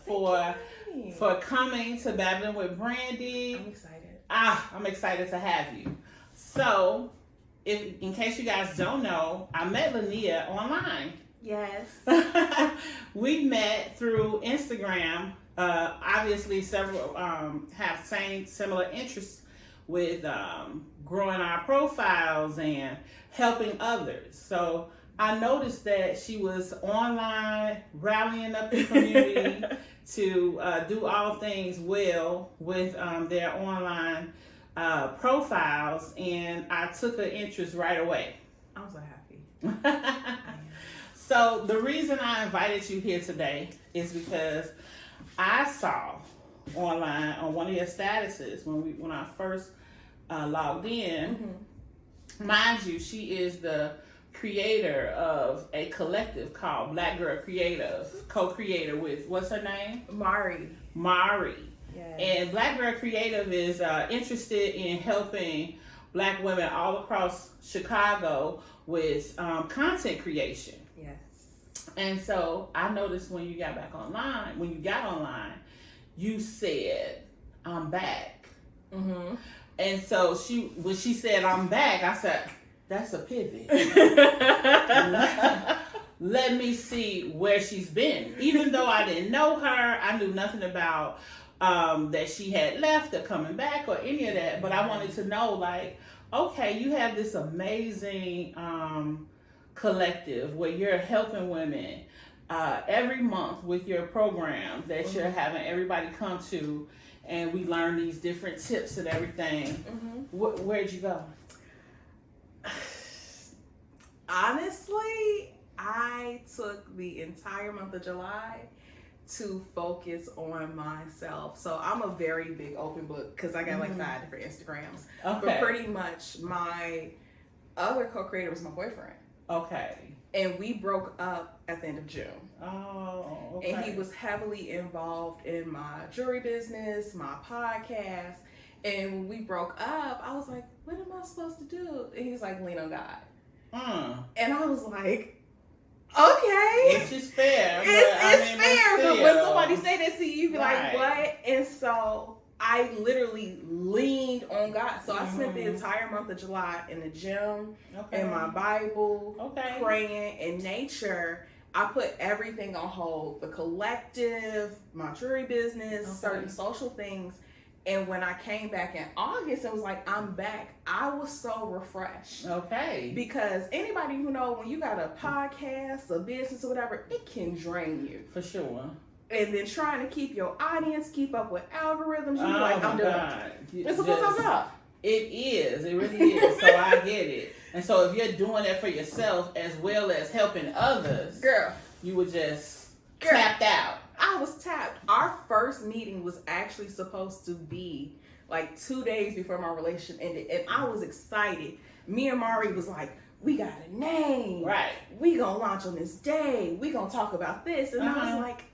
for coming to Babbling with Brandi. I'm excited. I'm excited to have you. So, in case you guys don't know, I met Lania online. Yes. We met through Instagram. Obviously, several have similar interests with growing our profiles and helping others. So I noticed that she was online rallying up the community to do all things well with their online profiles, and I took an interest right away. I'm so happy. So the reason I invited you here today is because I saw online on one of your statuses when I first logged in. Mm-hmm. Mind you, she is the creator of a collective called Black Girl Creative, co-creator with, what's her name? Mari. Yes. And Black Girl Creative is interested in helping Black women all across Chicago with content creation. Yes. And so I noticed when you got online, you said, I'm back. Mm-hmm. And so when she said, I'm back, I said, that's a pivot. Let me see where she's been. Even though I didn't know her, I knew nothing about that she had left or coming back or any of that. But I wanted to know, like, okay, you have this amazing collective where you're helping women every month with your program that you're having everybody come to, and we learn these different tips and everything. Mm-hmm. Where'd you go? Honestly, I took the entire month of July to focus on myself. So I'm a very big open book because I got like 5 different Instagrams. Okay. But pretty much my other co-creator was my boyfriend. Okay. And we broke up at the end of June. Oh, okay. And he was heavily involved in my jewelry business, my podcast. And when we broke up, I was like, what am I supposed to do? And he was like, lean on God. And I was like, okay. Which is fair. It's fair. But when somebody say that to you, you be like, what? And so I literally leaned on God. So I spent the entire month of July in the gym, in my Bible, praying, in nature. I put everything on hold. The collective, my jewelry business, certain social things. And when I came back in August and was like, I'm back, I was so refreshed. Okay. Because anybody who knows when you got a podcast, a business or whatever, it can drain you. For sure. And then trying to keep your audience, keep up with algorithms, you're like, I'm done. It's a full-time job. It is. It really is. So I get it. And so if you're doing that for yourself as well as helping others, girl, you were just tapped out. I was tapped. Our first meeting was actually supposed to be like 2 days before my relationship ended. And I was excited. Me and Mari was like, we got a name. Right. We gonna launch on this day. We gonna talk about this. And I was like,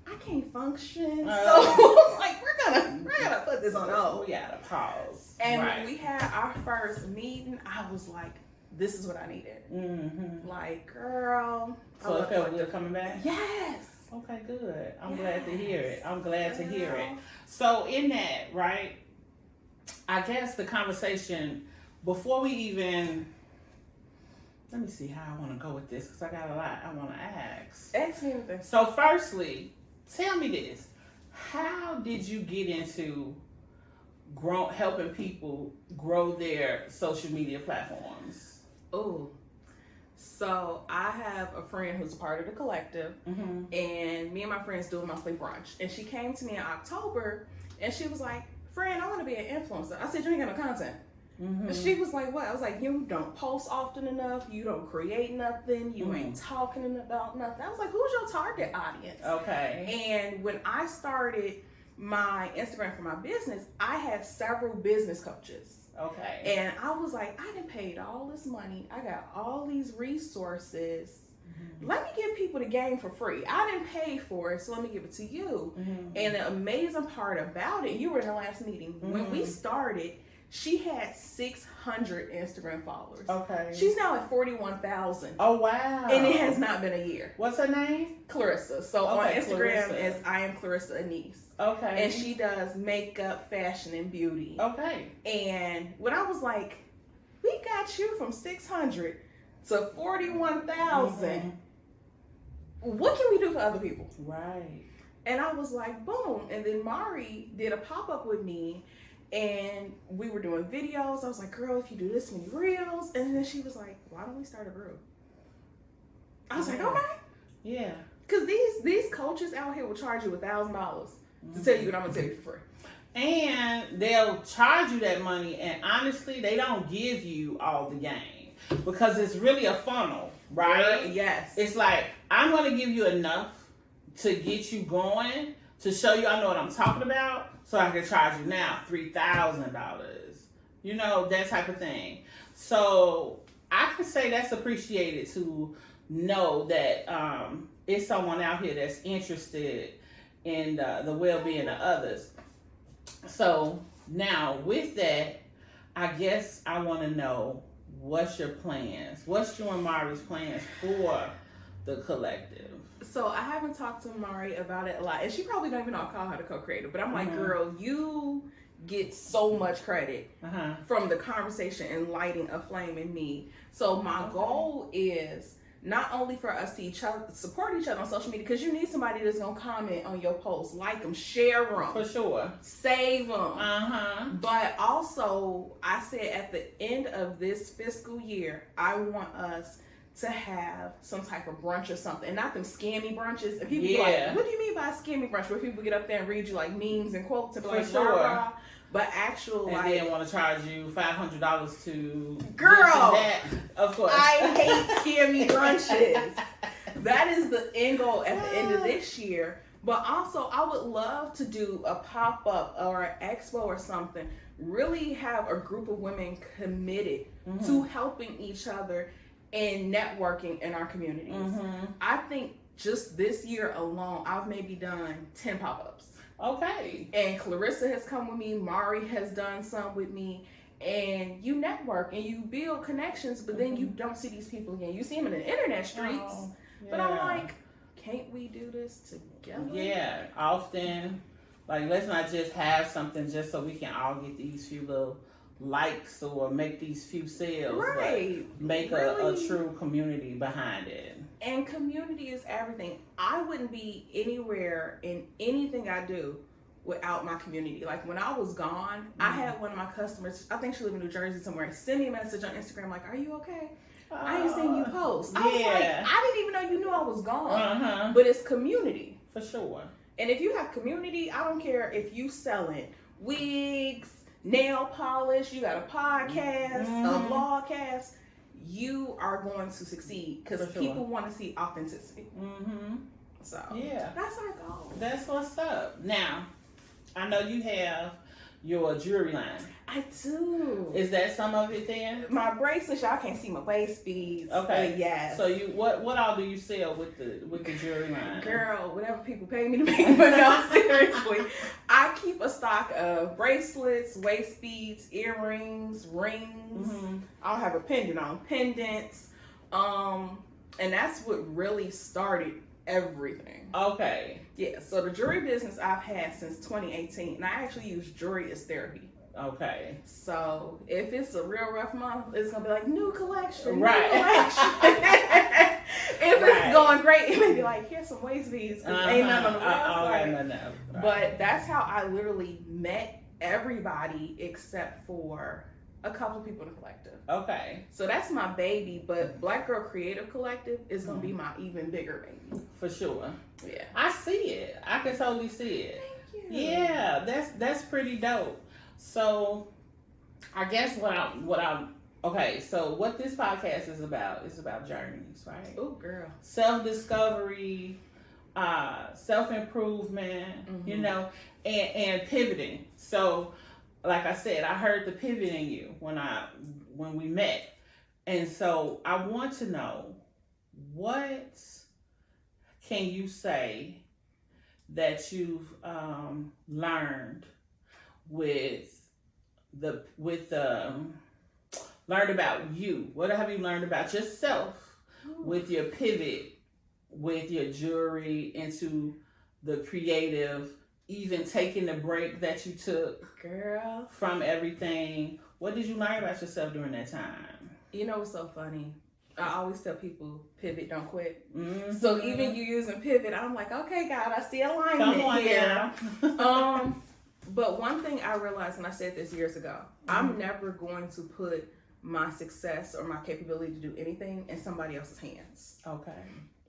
I can't function. So I was like, we're gonna put this on hold. We gotta pause. And when we had our first meeting, I was like, this is what I needed. Mm-hmm. Like, girl. So it felt good coming back? Yes. Okay, good. I'm glad to hear it. I'm glad to hear it. So in that, right, I guess the conversation, before we even, let me see how I want to go with this, because I got a lot I want to ask. Ask me everything. So firstly, tell me this. How did you get into helping people grow their social media platforms? Oh, so I have a friend who's a part of the collective, and me and my friends do a monthly brunch. And she came to me in October, and she was like, friend, I want to be an influencer. I said, you ain't got no content. And she was like, what? I was like, you don't post often enough. You don't create nothing. You ain't talking about nothing. I was like, who's your target audience? Okay. And when I started my Instagram for my business, I had several business coaches. Okay. And I was like, I done paid all this money. I got all these resources. Let me give people the game for free. I didn't pay for it, so let me give it to you. And the amazing part about it, you were in the last meeting. When we started, She had 600 Instagram followers. Okay. She's now at 41,000. Oh, wow. And it has not been a year. What's her name? Clarissa. So on Instagram Clarissa. is I am Clarissa Anise. Okay. And she does makeup, fashion, and beauty. Okay. And when I was like, we got you from 600 to 41,000. What can we do for other people? Right. And I was like, boom. And then Mari did a pop-up with me. And we were doing videos. I was like, girl, if you do this many reels. And then she was like, why don't we start a group? I was like, okay. Yeah. Because these coaches out here will charge you $1,000 to tell you what I'm going to tell you for free. And they'll charge you that money. And honestly, they don't give you all the game. Because it's really a funnel, right? Yes. It's like, I'm going to give you enough to get you going, to show you I know what I'm talking about. So I can charge you now $3,000, you know, that type of thing. So I can say that's appreciated to know that it's someone out here that's interested in the well-being of others. So now with that, I guess I want to know, what's your plans? What's you and Mari's plans for the collective? So I haven't talked to Mari about it a lot, and she probably don't even know I call her the co-creator, but I'm like, girl, you get so much credit from the conversation and lighting a flame in me. So my goal is not only for us to support each other on social media, because you need somebody that's going to comment on your posts, like them, share them. For sure. Save them. But also, I said at the end of this fiscal year, I want us to have some type of brunch or something, and not them scammy brunches. And people be like, what do you mean by a scammy brunch? Where people get up there and read you like memes and quotes and like, rah, rah. But actual, and then want to charge you $500 to girl. That. Of course, I hate scammy brunches. That is the end goal at the end of this year. But also, I would love to do a pop-up or an expo or something. Really have a group of women committed to helping each other and networking in our communities. I think just this year alone, I've maybe done 10 pop-ups. Okay. And Clarissa has come with me. Mari has done some with me. And you network and you build connections, but then you don't see these people again. You see them in the internet streets. But I'm like, can't we do this together? Yeah, often. Like, let's not just have something just so we can all get these few little likes or make these few sales, right? But make a true community behind it. And community is everything. I wouldn't be anywhere in anything I do without my community. Like when I was gone, I had one of my customers, I think she lived in New Jersey somewhere, send me a message on Instagram like, are you okay? I ain't seen you post. I was like, I didn't even know you knew I was gone. But it's community. For sure. And if you have community, I don't care if you selling wigs, nail polish, you got a podcast, a vlogcast, you are going to succeed because people want to see authenticity. So that's our goal. That's what's up. Now, I know you have your jewelry line. I do. Is that some of it then? My bracelets, y'all can't see my waist beads. Okay. Yes. So you what all do you sell with the jewelry line? Girl, whatever people pay me to make. But no, seriously. I keep a stock of bracelets, waist beads, earrings, rings. I don't have a pendant on. Pendants. And that's what really started everything. Okay. Yeah. So the jewelry business I've had since 2018, and I actually use jewelry as therapy. Okay. So if it's a real rough month, it's gonna be like new collection, right? New collection. If it's going great, it may be like, here's some waist beads. Ain't nothing on the website. Right. But that's how I literally met everybody except for a couple people in the collective. Okay. So that's my baby, but Black Girl Creative Collective is gonna be my even bigger baby. For sure. Yeah. I see it. I can totally see it. Thank you. Yeah, that's pretty dope. So, I guess okay, so what this podcast is about journeys, right? Oh, girl. Self-discovery, self-improvement, you know, and pivoting. So, like I said, I heard the pivot in you when we met. And so, I want to know, what can you say that you've learned with learned about you. What have you learned about yourself with your pivot, with your jewelry into the creative, even taking the break that you took, girl, from everything? What did you learn about yourself during that time? You know what's so funny? I always tell people, pivot, don't quit. Mm-hmm. So even you using pivot, I'm like, okay, God, I see alignment here. But one thing I realized, and I said this years ago, I'm never going to put my success or my capability to do anything in somebody else's hands. Okay.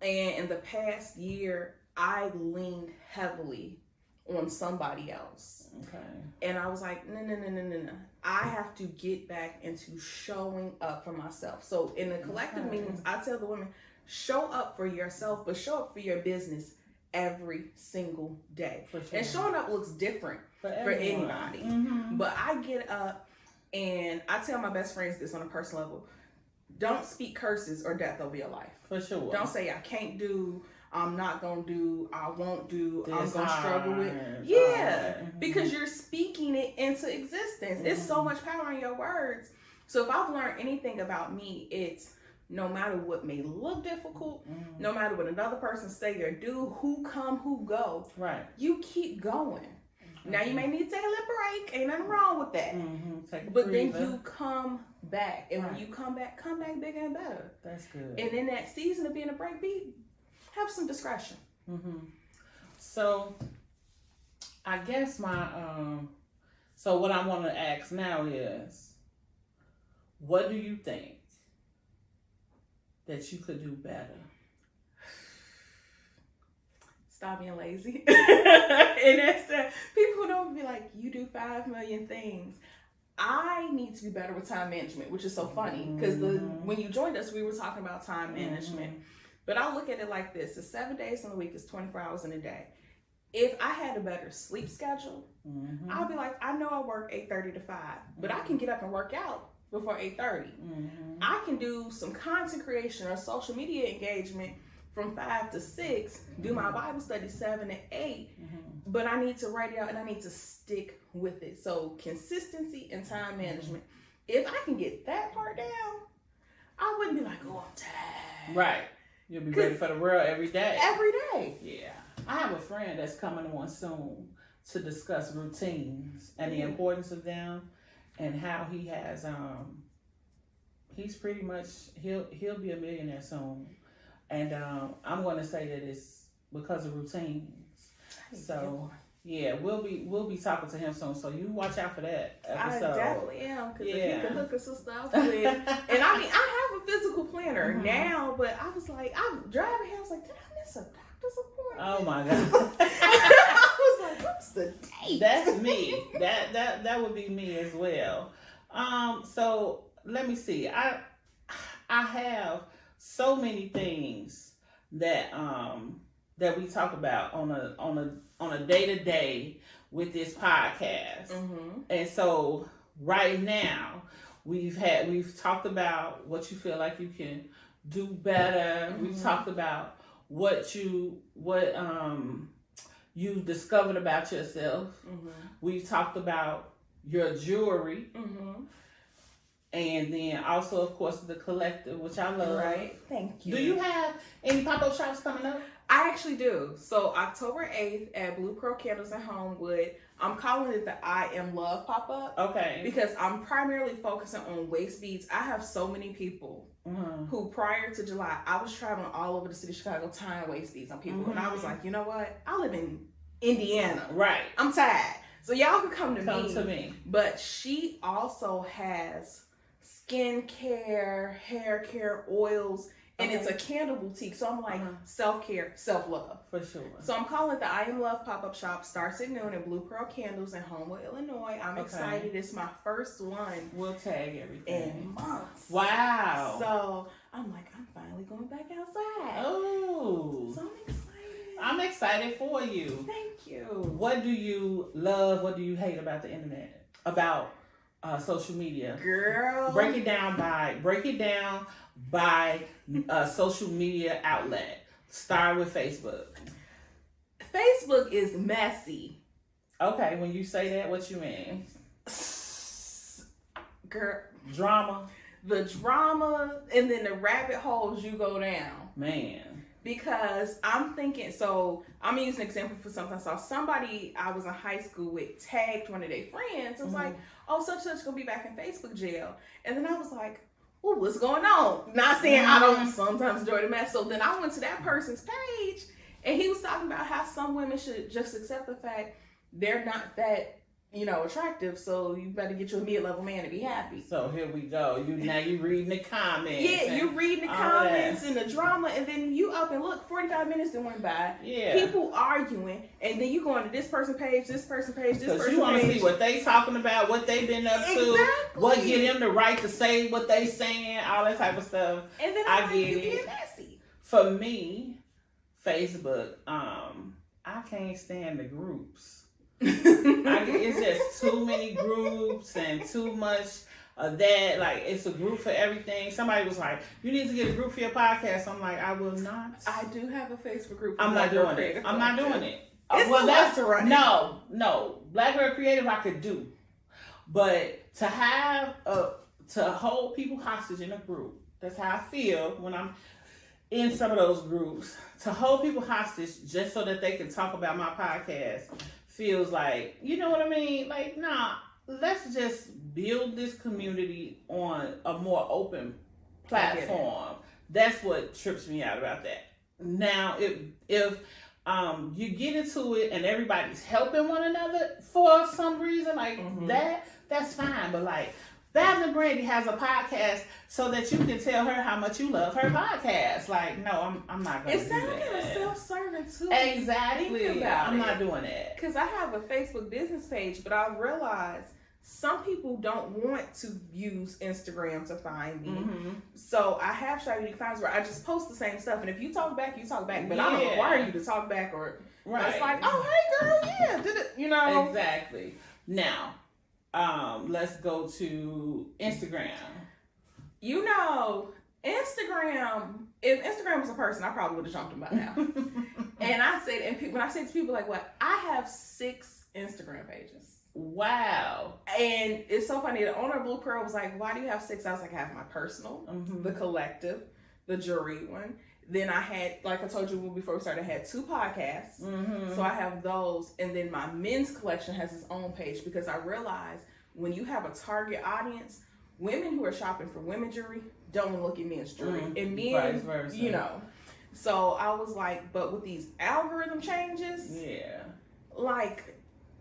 And in the past year, I leaned heavily on somebody else. Okay. And I was like, no. I have to get back into showing up for myself. So in the collective meetings, I tell the women, show up for yourself, but show up for your business every single day. For sure. And showing up looks different for anybody. Mm-hmm. But I get up and I tell my best friends this on a personal level. Don't speak curses or death over your life. For sure. Don't say I can't do, I'm not going to do, I won't do, I'm going to struggle with. Because you're speaking it into existence. It's so much power in your words. So if I've learned anything about me, it's no matter what may look difficult, no matter what another person say or do, who come, who go, you keep going. Now you may need to take a little break. Ain't nothing wrong with that. But then you come back. And when you come back bigger and better. That's good. And in that season of being a break beat, have some discretion. So I guess so what I want to ask now is, what do you think that you could do better? Stop being lazy. And that's people don't be like, you do 5 million things. I need to be better with time management, which is so funny because when you joined us, we were talking about time management. But I look at it like this: it's 7 days in a week, it's 24 hours in a day. If I had a better sleep schedule, I'd be like, I know I work 8:30 to 5, but I can get up and work out before 8:30. I can do some content creation or social media engagement from 5 to 6, do my Bible study 7 to 8, but I need to write it out and I need to stick with it. So consistency and time management. If I can get that part down, I wouldn't be like, oh, I'm tired. Right. You'll be ready for the world every day. Every day. Yeah. I have a friend that's coming on soon to discuss routines and the importance of them, and how he has he's pretty much he'll be a millionaire soon. And I'm going to say that it's because of routines. So yeah, we'll be talking to him soon. So you watch out for that episode. I definitely am, because if he can hook us some stuff with. And I mean, I have a physical planner now, but I was like, I'm driving here. I was like, did I miss a doctor's appointment? Oh my God! I was like, what's the date? That's me. That would be me as well. So let me see. I have so many things that we talk about on a day-to-day with this podcast. And so right now we've talked about what you feel like you can do better. We've talked about what you discovered about yourself. We've talked about your jewelry. And then also, of course, the collective, which I love. Right. Thank you. Do you have any pop-up shops coming up? I actually do. So October 8th at Blue Pearl Candles in Homewood, I'm calling it the I Am Love pop-up. Okay. Because I'm primarily focusing on waist beads. I have so many people who prior to July, I was traveling all over the city of Chicago tying waist beads on people. And I was like, you know what? I live in Indiana. Right. I'm tired. So y'all can come to me. But she also has skincare, hair care, oils, and it's a candle boutique. So I'm like, self-care, self-love. For sure. So I'm calling it the I Am Love pop-up shop. Starts at noon at Blue Pearl Candles in Homewood, Illinois. I'm excited. It's my first one. We'll tag everything. In months. Wow. So I'm like, I'm finally going back outside. Oh. So I'm excited. I'm excited for you. Thank you. What do you love? What do you hate about the internet? About social media? Girl. Break it down by social media outlet. Start with Facebook. Facebook is messy. Okay, when you say that, what you mean? girl, drama, the drama, and then the rabbit holes you go down, man. Because I'm thinking, so I'm gonna use an example for something. So somebody I was in high school with tagged one of their friends. It was like, oh, such gonna be back in Facebook jail. And then I was like, oh, what's going on? Not saying I don't sometimes enjoy the mess. So then I went to that person's page, and he was talking about how some women should just accept the fact they're not that, attractive, so you better get you a mid-level man to be happy. So here we go. You reading the comments. Yeah, you reading the comments and the drama, and then you up and look, 45 minutes then went by. Yeah. People arguing, and then you go into this person page, this person page, this person page. Because you want to see what they talking about, what they been up to, what get them the right to say what they saying, all that type of stuff. And then I get it. Messy. For me, Facebook, I can't stand the groups. It's just too many groups and too much of that. Like, it's a group for everything. Somebody was like, you need to get a group for your podcast. I'm like, I will not. I do have a Facebook group. I'm not doing it. I'm not doing it. No. Black Girl Creative I could do. But to hold people hostage in a group, that's how I feel when I'm in some of those groups. To hold people hostage just so that they can talk about my podcast feels like, you know what I mean? Like, nah, let's just build this community on a more open platform. That's what trips me out about that. Now, if you get into it and everybody's helping one another for some reason, like that's fine. But like, Babbling Brandi has a podcast so that you can tell her how much you love her podcast. Like, no, I'm not going to do that. It sounds kind of self-serving too. Exactly. I'm not doing that. Because I have a Facebook business page, but I realize some people don't want to use Instagram to find me. So I have strategic finds where I just post the same stuff. And if you talk back, you talk back. But I don't require you to talk back or it's like, oh, hey, girl, yeah, did it, Exactly. Now, let's go to Instagram. Instagram, if Instagram was a person, I probably would have jumped him by now. And I said, when I say to people like, what, I have 6 Instagram pages. Wow. And it's so funny. The owner of Blue Pearl was like, why do you have 6? I was like, I have my personal, the collective, the jury one. Then I had, like I told you before we started, I had 2 podcasts. So I have those. And then my men's collection has its own page because I realized when you have a target audience, women who are shopping for women jewelry don't look at men's jewelry. And men, vice versa. So I was like, but with these algorithm changes, like,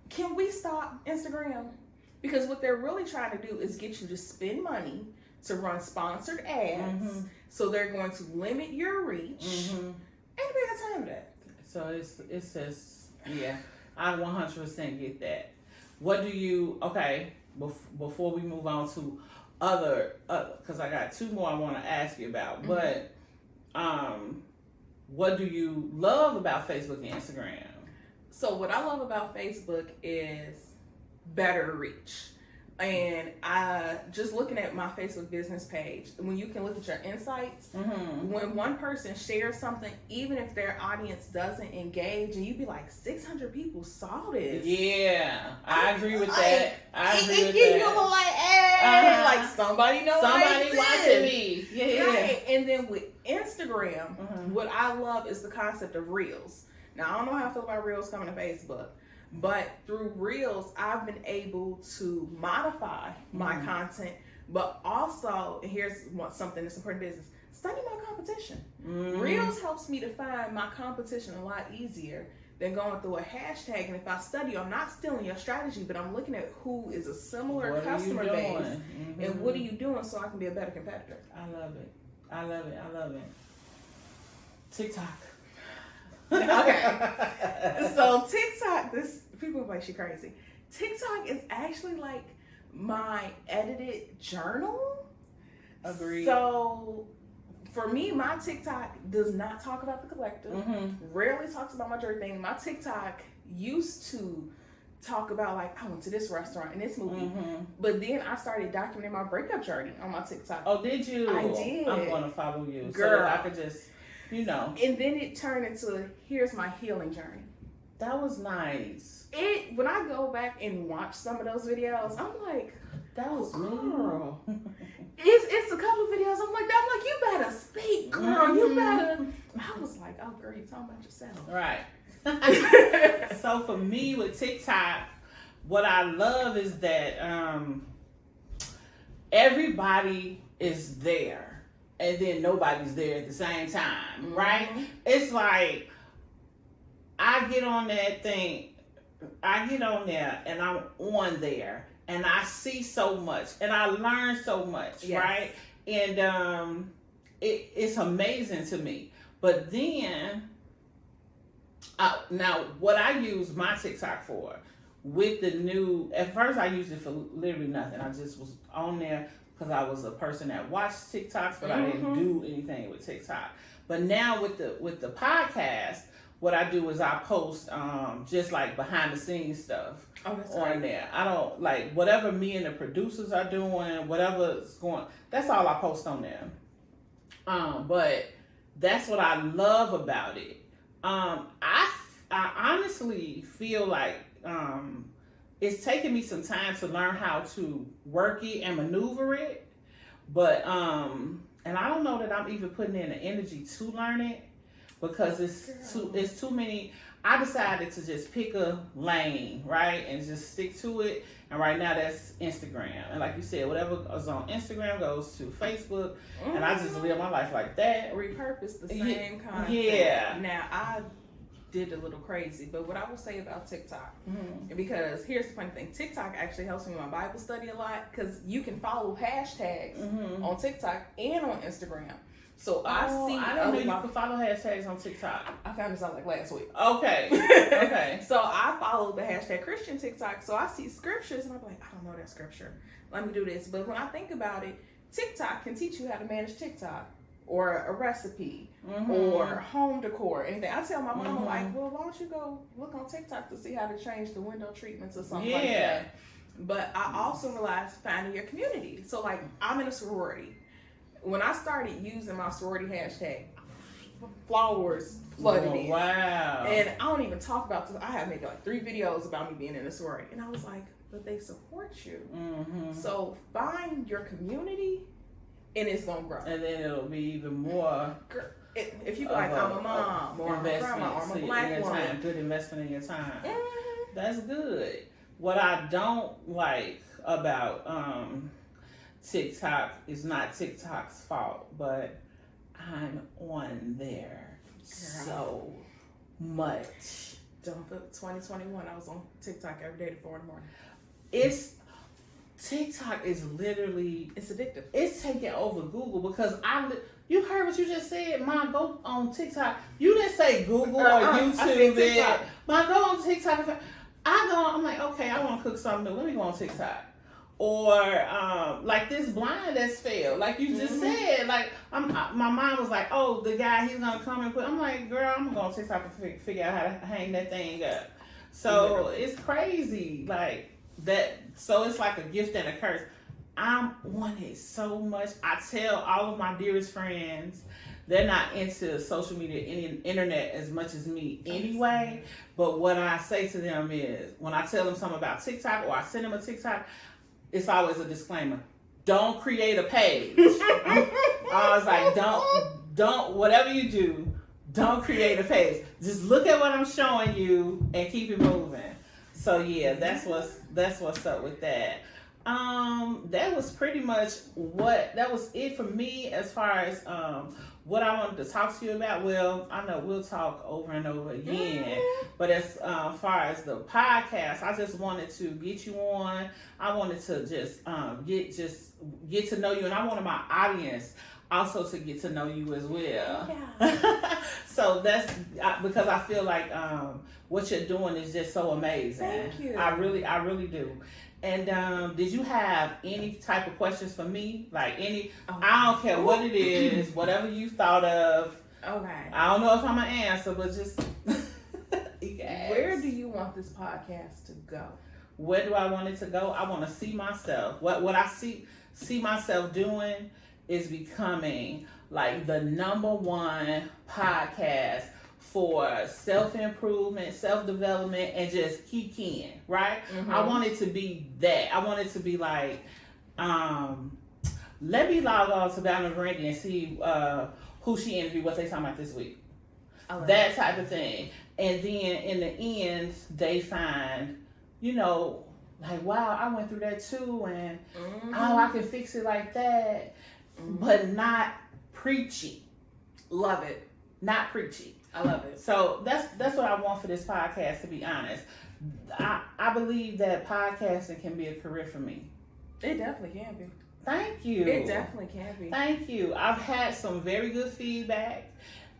can we stop Instagram? Because what they're really trying to do is get you to spend money to run sponsored ads. So they're going to limit your reach. And we got time for that. So it says, I 100% get that. What do you, before we move on to other, because I got 2 more I want to ask you about, but what do you love about Facebook and Instagram? So what I love about Facebook is better reach. And just looking at my Facebook business page, when you can look at your insights, when one person shares something, even if their audience doesn't engage, and you'd be like, 600 people saw this. Yeah, I agree with that. It gives you a little like, hey, like somebody knows. Somebody watching me. Yeah. Right. And then with Instagram, what I love is the concept of Reels. Now, I don't know how I feel about Reels coming to Facebook. But through Reels, I've been able to modify my content, but also, here's something that's important in business, study my competition. Reels helps me to find my competition a lot easier than going through a hashtag. And if I study, I'm not stealing your strategy, but I'm looking at who is a similar customer base and what are you doing so I can be a better competitor. I love it. TikTok. Okay. So TikTok, people are like, she crazy. TikTok is actually like my edited journal. Agreed. So for me, my TikTok does not talk about the collective. Rarely talks about my jewelry thing. My TikTok used to talk about like, I went to this restaurant and this movie. But then I started documenting my breakup journey on my TikTok. Oh, did you? I did. I'm going to follow you. Girl. So that I could just, And then it turned into, here's my healing journey. That was nice. When I go back and watch some of those videos, I'm like, That was girl. It's a couple of videos. I'm like, you better speak, girl. You better. I was like, oh, girl, you talking about yourself, right? So for me with TikTok, what I love is that everybody is there, and then nobody's there at the same time, right? It's like I get on that thing. I get on there and I'm on there and I see so much and I learn so much, right? And it's amazing to me. But then, now what I use my TikTok for, with the new, at first I used it for literally nothing. I just was on there because I was a person that watched TikToks, but I didn't do anything with TikTok. But now with the podcast, what I do is I post just like behind the scenes stuff on there. I don't like whatever me and the producers are doing, whatever's going. That's all I post on there. But that's what I love about it. I honestly feel like it's taken me some time to learn how to work it and maneuver it. But and I don't know that I'm even putting in the energy to learn it. Because it's too many. I decided to just pick a lane, right, and just stick to it. And right now that's Instagram. And like you said, whatever is on Instagram goes to Facebook, and I just live my life like that. Repurpose the same concept. Yeah. Now I did a little crazy, but what I will say about TikTok, because here's the funny thing: TikTok actually helps me with my Bible study a lot because you can follow hashtags on TikTok and on Instagram. So I didn't know you could follow hashtags on TikTok. I found this out like last week. Okay. Okay. So I followed the hashtag Christian TikTok. So I see scriptures and I'm like, I don't know that scripture. Let me do this. But when I think about it, TikTok can teach you how to manage TikTok or a recipe or home decor, anything. I tell my mama like, well, why don't you go look on TikTok to see how to change the window treatments or something like that. But I also realized finding your community. So like I'm in a sorority. When I started using my sorority hashtag, followers flooded in. Wow. And I don't even talk about this. I have maybe like 3 videos about me being in a sorority. And I was like, but they support you. So find your community and it's going to grow. And then it'll be even more. If you like, I'm a mom or I'm a grandma or I'm a black woman. Good investment in your time. That's good. What I don't like about TikTok is not TikTok's fault, but I'm on there so much. Don't put 2021. I was on TikTok every day at 4 in the morning. TikTok is literally, it's addictive. It's taking over Google because you heard what you just said. Mom, go on TikTok. You didn't say Google or YouTube. Mom, go on TikTok. I'm like, okay, I want to cook something new. Let me go on TikTok. Or like this blind that's failed, like you just said. Like my mom was like, "Oh, the guy, he's gonna come and put." I'm like, "Girl, I'm gonna TikTok and figure out how to hang that thing up." So it's crazy, like that. So it's like a gift and a curse. I'm on it so much. I tell all of my dearest friends. They're not into social media, internet as much as me anyway. But what I say to them is, when I tell them something about TikTok or I send them a TikTok, it's always a disclaimer. Don't create a page. I was like, don't, whatever you do, don't create a page. Just look at what I'm showing you and keep it moving. So yeah, that's what's up with that. That was pretty much that was it for me as far as what I wanted to talk to you about. Well, I know we'll talk over and over again, but as far as the podcast, I just wanted to get you on. I wanted to just get to know you, and I wanted my audience also to get to know you as well. Yeah. So that's because I feel like what you're doing is just so amazing. Thank you. I really do. And did you have any type of questions for me? Like any, I don't care what it is, whatever you thought of. Okay. I don't know if I'm going to answer, but just Where do you want this podcast to go? Where do I want it to go? I want to see myself. What I see myself doing is becoming like the #1 podcast for self-improvement, self-development, and just keep in, right? I want it to be that. I want it to be like, Let me log on to Babbling Breakdown and see who she interviewed, what they talking about this week. That type of thing. And then in the end, they find, you know, like, wow, I went through that too, and oh, I can fix it like that, but not preachy. Love it. Not preachy. I love it. So that's what I want for this podcast, to be honest. I believe that podcasting can be a career for me. It definitely can be. Thank you. It definitely can be. Thank you. I've had some very good feedback,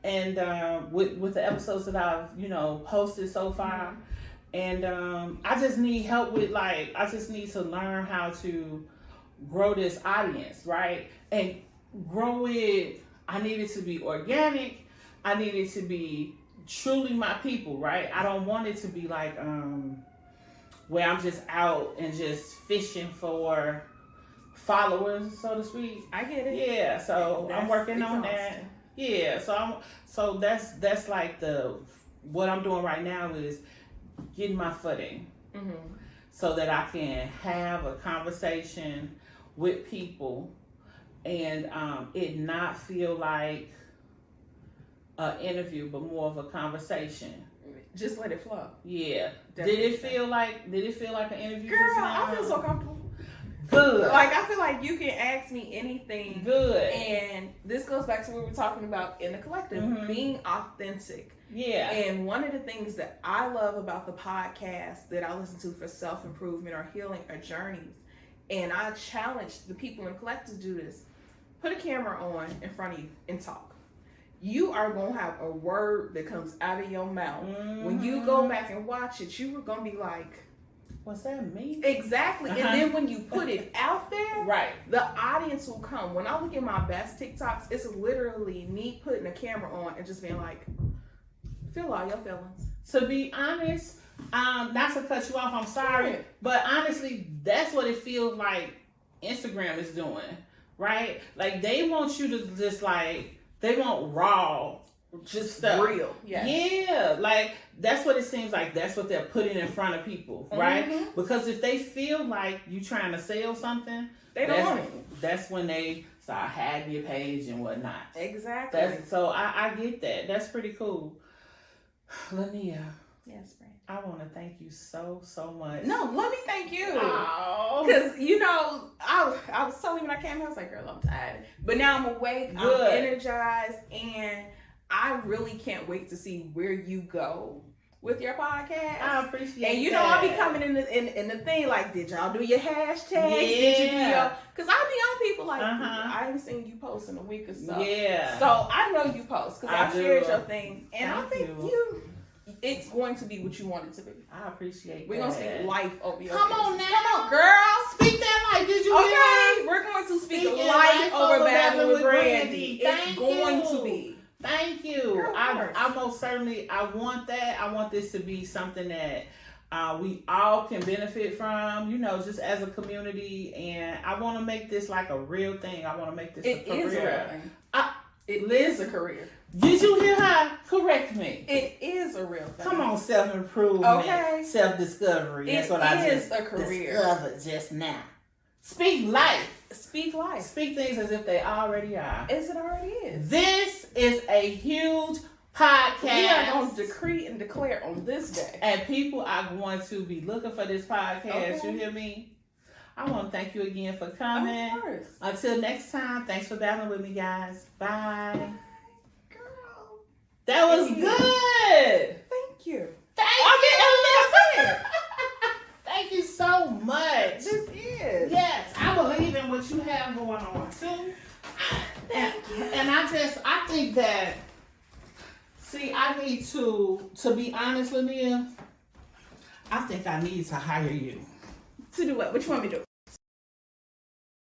and with the episodes that I've, you know, posted so far, and I just need help with, like, I just need to learn how to grow this audience, right? And grow it. I need it to be organic. I need it to be truly my people, right? I don't want it to be like where I'm just out and just fishing for followers, so to speak. I get it. Yeah, so I'm working on that. Yeah, so that's like what I'm doing right now is getting my footing, so that I can have a conversation with people, and it not feel like an interview, but more of a conversation. Just let it flow. Yeah. Did it feel like an interview? Girl, I feel so comfortable. Good. Like, I feel like you can ask me anything. Good. And this goes back to what we were talking about in the collective, being authentic. Yeah. And one of the things that I love about the podcast that I listen to for self-improvement or healing or journeys, and I challenge the people in the collective to do this: put a camera on in front of you and talk. You are going to have a word that comes out of your mouth. When you go back and watch it, you were going to be like, what's that mean? Exactly. And then when you put it out there, right, the audience will come. When I look at my best TikToks, it's literally me putting a camera on and just being like, feel all your feelings. To be honest, not to cut you off, I'm sorry, but honestly, that's what it feels like Instagram is doing, right? Like, they want you to just like, they want raw, just stuff. Real. Yeah. Like, that's what it seems like. That's what they're putting in front of people, right? Because if they feel like you trying to sell something, they don't want it. That's when they start hiding your page and whatnot. Exactly. So I get that. That's pretty cool. Lania. Yes, Brandi. I want to thank you so much. No, let me thank you. Because, you know, I was telling you when I came here, I was like, girl, I'm tired. But now I'm awake, I'm energized, and I really can't wait to see where you go with your podcast. I appreciate it. And you know, I'll be coming in the thing like, did y'all do your hashtags? Yeah. Did you do your... Because I be on people like, I haven't seen you post in a week or so. Yeah. So I know you post because I've shared your things. And Thank I think you... It's going to be what you want it to be. I appreciate We're going to speak life over your Come on now. Come on, girl. Speak that life. Did you hear? We're going to speak life over Babbling with Brandi. It's going to be. Thank you. Girl, I most certainly, I want that. I want this to be something that we all can benefit from, you know, just as a community. And I want to make this like a real thing. I want to make this a career. It is a real thing. It is a career. Did you hear her? Correct me. It is a real thing. Come on, self-improvement, self-discovery. That's what I just discovered just now. Speak life. Speak life. Speak things as if they already are. As it already is. This is a huge podcast. We are going to decree and declare on this day. And people are going to be looking for this podcast. You hear me? I want to thank you again for coming. Of course. Until next time, thanks for battling with me, guys. Bye. Girl. That was good. Thank you. Thank you so much. This is. Yes, I believe in what you have going on, too. Thank you. And I think that, I need to be honest with you, I think I need to hire you. To do what? What you want me to do?